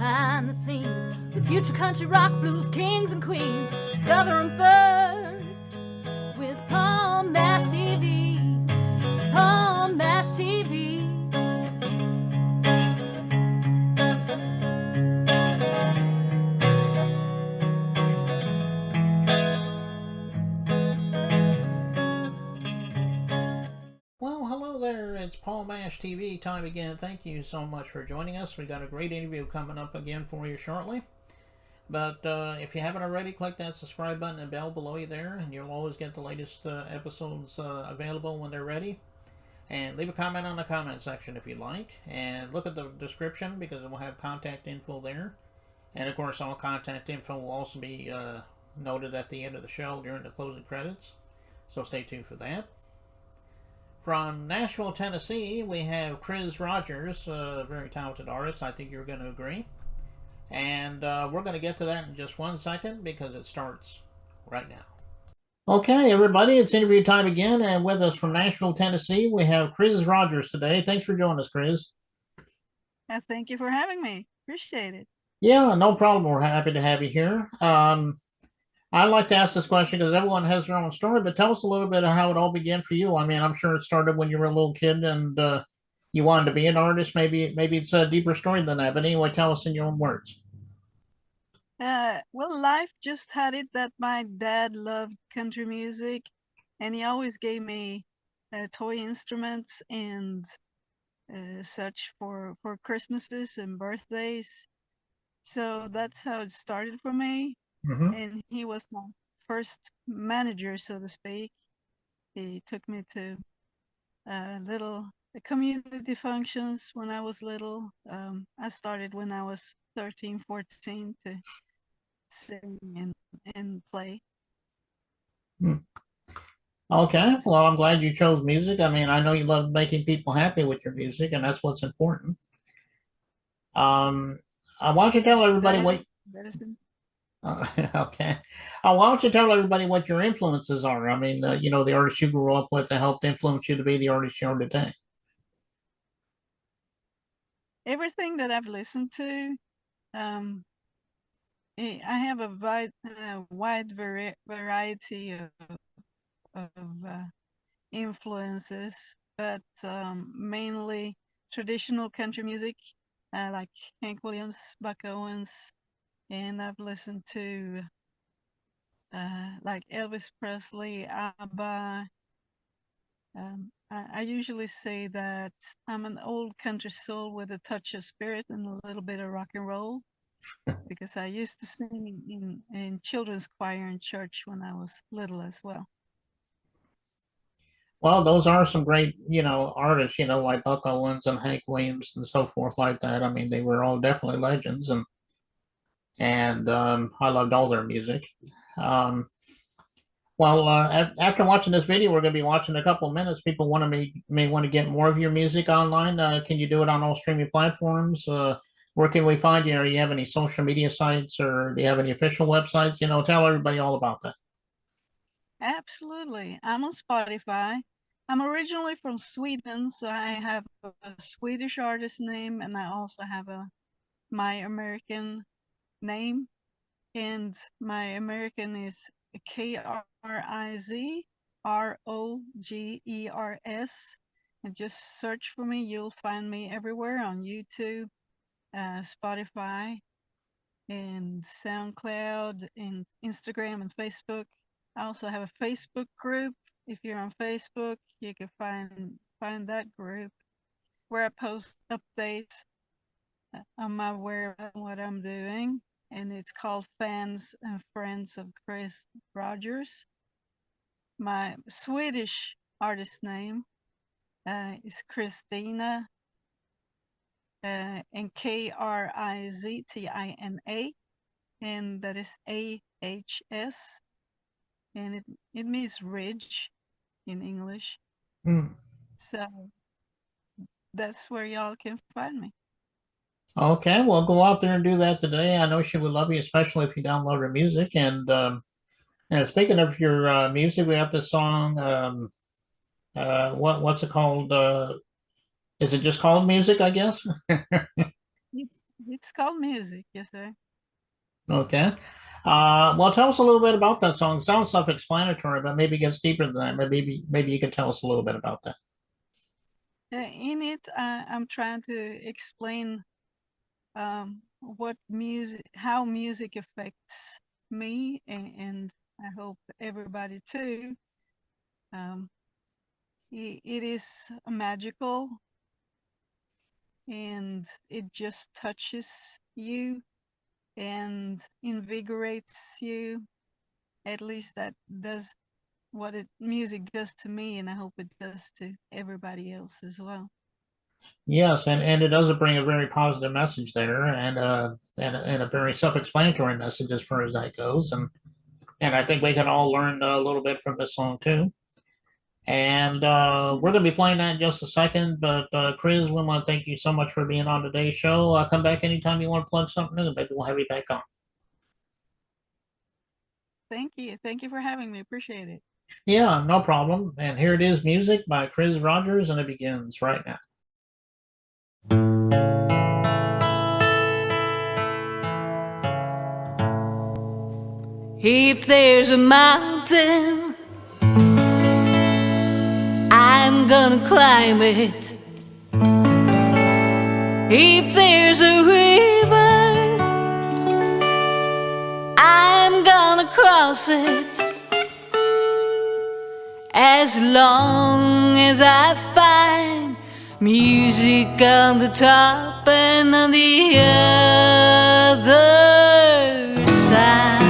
behind the scenes with future country rock blues kings and queens. Discover them first with Palm Mash TV. Palm Mash TV. Well, hello there. It's Paul Mash TV time again. Thank you so much for joining us. We got a great interview coming up again for you shortly. But if you haven't already, click that subscribe button and bell below you there, and you'll always get the latest episodes available when they're ready. And leave a comment on the comment section if you'd like. And look at the description because it will have contact info there. And of course, all contact info will also be noted at the end of the show during the closing credits. So stay tuned for that. From Nashville, Tennessee, we have Kriz Rogers, a very talented artist. I think you're going to agree. And we're going to get to that in just 1 second because it starts right now. Okay, everybody, it's interview time again. And with us from Nashville, Tennessee, we have Kriz Rogers today. Thanks for joining us, Kriz. Thank you for having me. Appreciate it. Yeah, no problem. We're happy to have you here. I like to ask this question because everyone has their own story, but tell us a little bit of how it all began for you. I mean, I'm sure it started when you were a little kid and you wanted to be an artist. Maybe it's a deeper story than that. But anyway, tell us in your own words. Well, life just had it that my dad loved country music, and he always gave me toy instruments and such for Christmases and birthdays. So that's how it started for me. Mm-hmm. And he was my first manager, so to speak. He took me to little community functions when I was little. I started when I was 13, 14 to sing and play. Okay, well, I'm glad you chose music. I mean, I know you love making people happy with your music, and that's what's important. Why don't you tell everybody what... okay. Why don't you tell everybody what your influences are? I mean, the artists you grew up with that helped influence you to be the artist you are today. Everything that I've listened to, I have a wide variety of influences, but mainly traditional country music, like Hank Williams, Buck Owens, and I've listened to like Elvis Presley, ABBA. I usually say that I'm an old country soul with a touch of spirit and a little bit of rock and roll because I used to sing in children's choir in church when I was little as well. Well, those are some great, artists, like Buck Owens and Hank Williams and so forth like that. I mean, they were all definitely legends, and I loved all their music. After watching this video, we're going to be watching a couple of minutes. People may want to get more of your music online. Can you do it on all streaming platforms? Where can we find you? Or do you have any social media sites, or do you have any official websites? Tell everybody all about that. Absolutely. I'm on Spotify. I'm originally from Sweden, so I have a Swedish artist name, and I also have my American name. And my American is KRIZ ROGERS. And just search for me. You'll find me everywhere on YouTube, Spotify, and SoundCloud, and Instagram and Facebook. I also have a Facebook group. If you're on Facebook, you can find that group where I post updates on my whereabouts and what I'm doing. And it's called Fans and Friends of Kriz Rogers. My Swedish artist name is Christina, and KRIZTINA, and that is AHS, and it means ridge in English. So that's where y'all can find me. Okay, well, go out there and do that today. I know she would love you, especially if you download her music. And speaking of your music, we have this song. What's it called? Is it just called Music, I guess? It's called music, yes, sir. Okay. Well, tell us a little bit about that song. It sounds self-explanatory, but maybe it gets deeper than that. Maybe you could tell us a little bit about that. In it, I'm trying to explain how music affects me, and I hope everybody too. Um, it is magical, and it just touches you and invigorates you. At least that does what music does to me, and I hope it does to everybody else as well. Yes, and it does bring a very positive message there, and a very self-explanatory message as far as that goes, and I think we can all learn a little bit from this song too. And we're going to be playing that in just a second. But Kriz, we want to thank you so much for being on today's show. Come back anytime you want to plug something new. Maybe we'll have you back on. Thank you. Thank you for having me. Appreciate it. Yeah, no problem. And here it is, music by Kriz Rogers, and it begins right now. If there's a mountain, I'm gonna climb it. If there's a river, I'm gonna cross it. As long as I find music on the top and on the other side.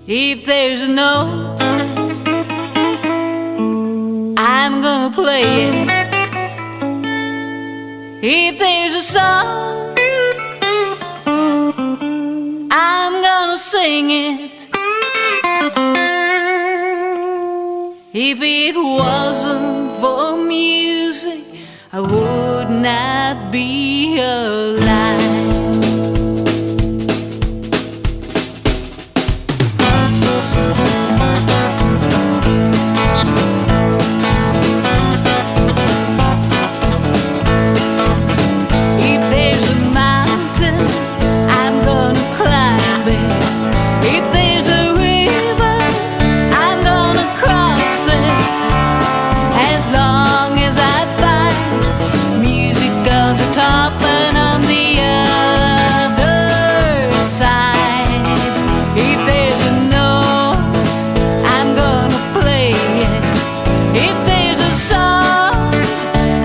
If there's a note, I'm gonna play it. If there's a song, I'm gonna sing it. If it wasn't for music, I would not be alive. If there's a mountain, I'm gonna climb it. If there's a river, I'm gonna cross it. As long as I find music on the top and on the other side. If there's a note, I'm gonna play it. If there's a song,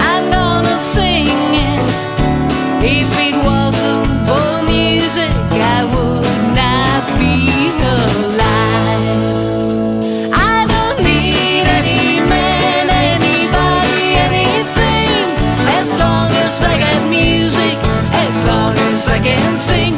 I'm gonna sing it. If it wasn't for music, I would not be alive. I don't need any man, anybody, anything. As long as I got music, as long as I can sing.